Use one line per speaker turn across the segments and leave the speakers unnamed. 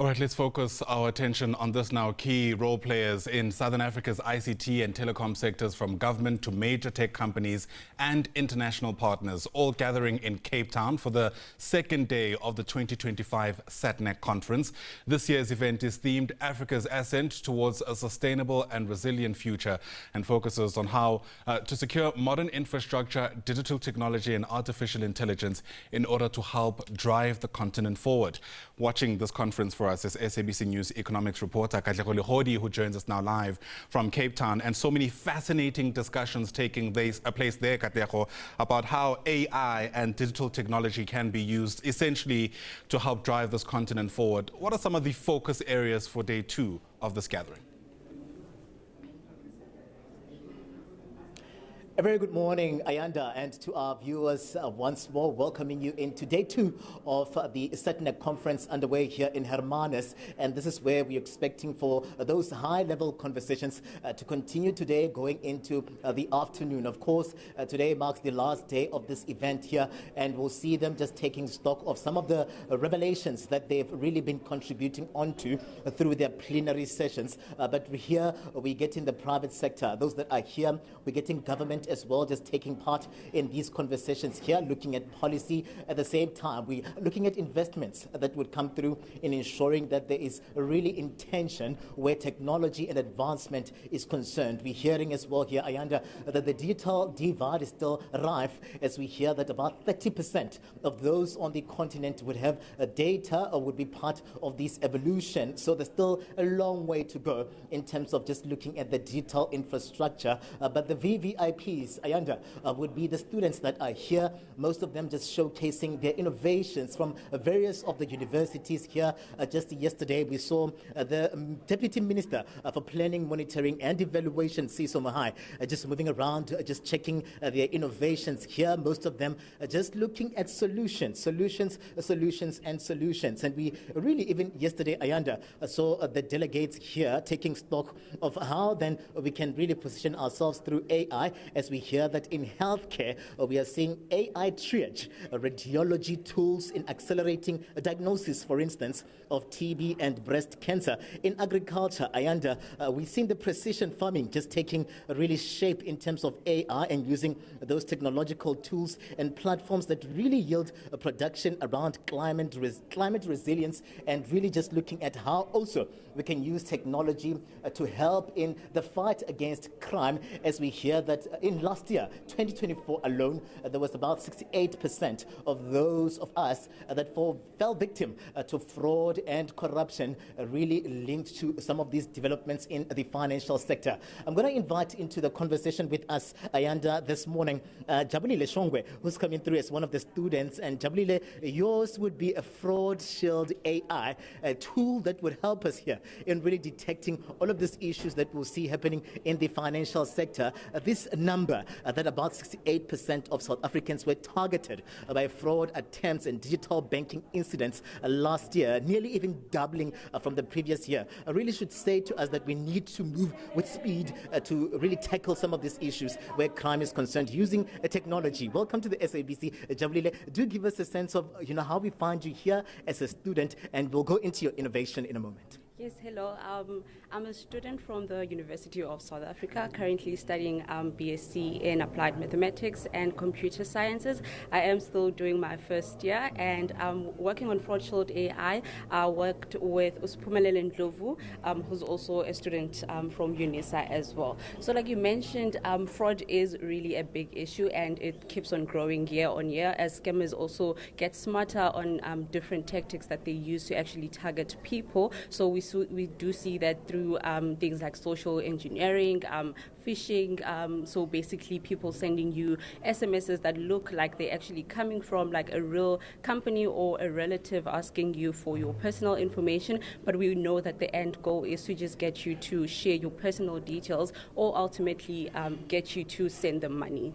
All right, let's focus our attention on this now. Key role players in Southern Africa's ICT and telecom sectors, from government to major tech companies and international partners, all gathering in Cape Town for the second day of the 2025 SATNAC conference. This year's event is themed Africa's Ascent towards a sustainable and resilient future, and focuses on how to secure modern infrastructure, digital technology and artificial intelligence in order to help drive the continent forward. Watching this conference for us is SABC News economics reporter Katlego, Legodi, who joins us now live from Cape Town. And so many fascinating discussions taking place there, Katlego, about how AI and digital technology can be used essentially to help drive this continent forward. What are some of the focus areas for day 2 of this gathering?
A very good morning, Ayanda, and to our viewers once more, welcoming you into day 2 of the SATNAC conference underway here in Hermanus. And this is where we're expecting for those high-level conversations to continue today, going into the afternoon. Of course, today marks the last day of this event here, and we'll see them just taking stock of some of the revelations that they've really been contributing onto through their plenary sessions. But here, we get in the private sector. Those that are here, we're getting government as well, just taking part in these conversations here, looking at policy. At the same time, we're looking at investments that would come through in ensuring that there is really intention where technology and advancement is concerned. We're hearing as well here, Ayanda, that the digital divide is still rife, as we hear that about 30% of those on the continent would have data or would be part of this evolution. So there's still a long way to go in terms of just looking at the digital infrastructure. But the VVIP Ayanda, would be the students that are here, most of them just showcasing their innovations from various of the universities here. Just yesterday, we saw the Deputy Minister for Planning, Monitoring and Evaluation, Siso Mahai, just moving around, just checking their innovations here, most of them just looking at solutions. And we really, even yesterday, Ayanda, saw the delegates here taking stock of how then we can really position ourselves through AI, as we hear that in healthcare, we are seeing AI triage, radiology tools in accelerating diagnosis, for instance, of TB and breast cancer. In agriculture, Ayanda, we've seen the precision farming just taking really shape in terms of AI and using those technological tools and platforms that really yield a production around climate resilience, and really just looking at how also we can use technology to help in the fight against crime, as we hear that in last year, 2024 alone, there was about 68% of those of us that fell victim to fraud and corruption, really linked to some of these developments in the financial sector. I'm going to invite into the conversation with us, Ayanda, this morning, Jabulile Shongwe, who's coming through as one of the students. And Jabulile, yours would be a Fraudshield AI, a tool that would help us here in really detecting all of these issues that we'll see happening in the financial sector. This number, that about 68% of South Africans were targeted by fraud attempts and digital banking incidents last year, nearly even doubling from the previous year, really should say to us that we need to move with speed to really tackle some of these issues where crime is concerned using technology. Welcome to the SABC. Jabulile, do give us a sense of how we find you here as a student, and we'll go into your innovation in a moment.
Yes, hello. I'm a student from the University of South Africa, currently studying BSc in Applied Mathematics and Computer Sciences. I am still doing my first year, and I'm working on Fraudshield AI. I worked with Uspumelele Ndlovu, who's also a student from UNISA as well. So like you mentioned, fraud is really a big issue, and it keeps on growing year on year as scammers also get smarter on different tactics that they use to actually target people. So we do see that through things like social engineering, phishing, so basically people sending you SMSs that look like they're actually coming from like a real company or a relative asking you for your personal information, but we know that the end goal is to just get you to share your personal details or ultimately get you to send them money.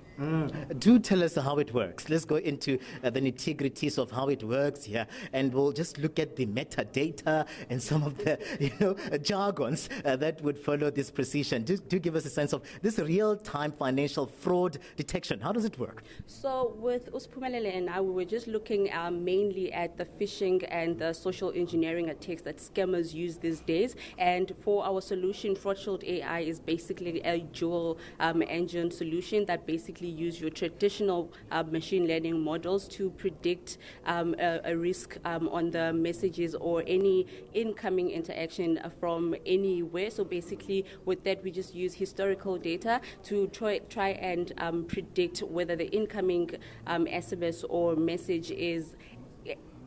Do tell us how it works. Let's go into the nitty-gritties of how it works here, and we'll just look at the metadata and some of the jargons that would follow this precision. Do give us a sense of of this real-time financial fraud detection. How does it work?
So with Uspumelele and I, we were just looking mainly at the phishing and the social engineering attacks that scammers use these days. And for our solution, Fraudshield AI is basically a dual engine solution that basically use your traditional machine learning models to predict a risk on the messages or any incoming interaction from anywhere. So basically with that, we just use historical data to try and predict whether the incoming SMS or message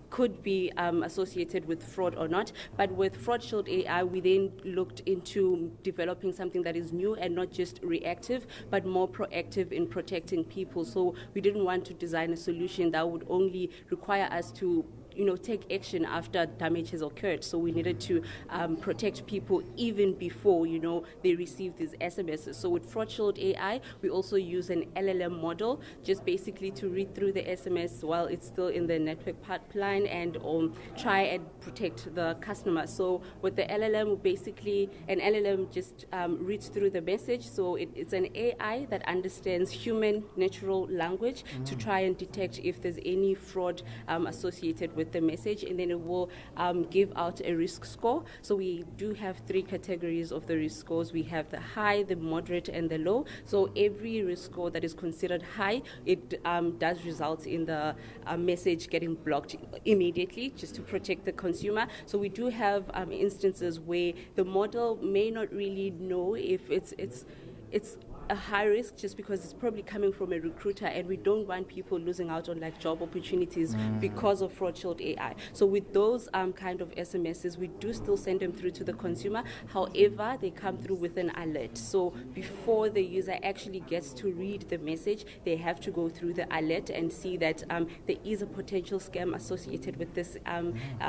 could be associated with fraud or not. But with Fraudshield AI, we then looked into developing something that is new and not just reactive, but more proactive in protecting people. So we didn't want to design a solution that would only require us to take action after damage has occurred. So we needed to protect people even before, they receive these SMSs. So with Fraudshield AI, we also use an LLM model, just basically to read through the SMS while it's still in the network pipeline and try and protect the customer. So with the LLM, an LLM just reads through the message. So it's an AI that understands human natural language to try and detect if there's any fraud associated with the message, and then it will give out a risk score. So we do have 3 categories of the risk scores. We have the high, the moderate, and the low. So every risk score that is considered high, it does result in the message getting blocked immediately, just to protect the consumer. So we do have instances where the model may not really know if it's a high risk, just because it's probably coming from a recruiter, and we don't want people losing out on job opportunities because of Fraudshield AI. So with those kind of SMSs, we do still send them through to the consumer. However, they come through with an alert. So before the user actually gets to read the message, they have to go through the alert and see that there is a potential scam associated with this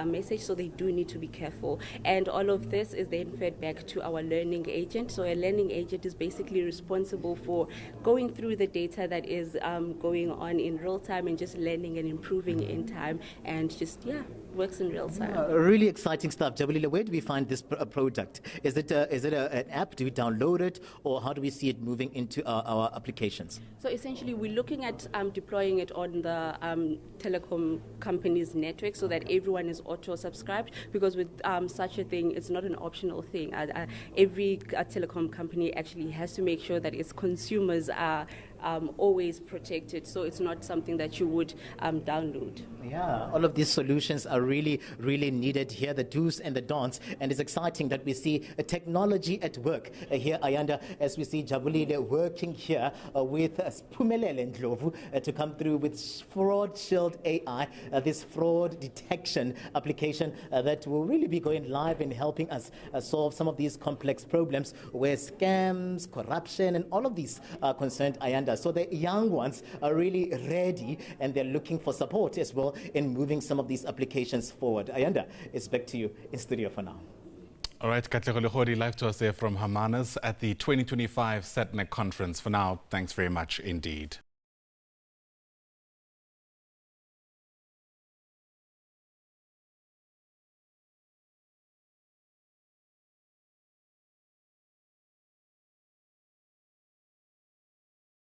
message. So they do need to be careful. And all of this is then fed back to our learning agent. So a learning agent is basically responsible for going through the data that is going on in real time and just learning and improving in time, and just works in real time.
Really exciting stuff. Jabulile, where do we find this product? Is it an app? Do we download it, or how do we see it moving into our applications?
So essentially, we're looking at deploying it on the telecom company's network so that everyone is auto-subscribed, because with such a thing, it's not an optional thing. Every telecom company actually has to make sure that its consumers are always protected, so it's not something that you would download.
Yeah, all of these solutions are really, really needed here, the do's and the don'ts, and it's exciting that we see a technology at work here, Ayanda, as we see Jabulile working here with Spumelele Ndlovu to come through with Fraudshield AI, this fraud detection application that will really be going live and helping us solve some of these complex problems where scams, corruption, and all of these are concerned, Ayanda. So the young ones are really ready, and they're looking for support as well in moving some of these applications forward. Ayanda, it's back to you in studio for now.
All right, Katlego, Legodi, live to us there from Hermanus at the 2025 SATNAC conference. For now, thanks very much indeed.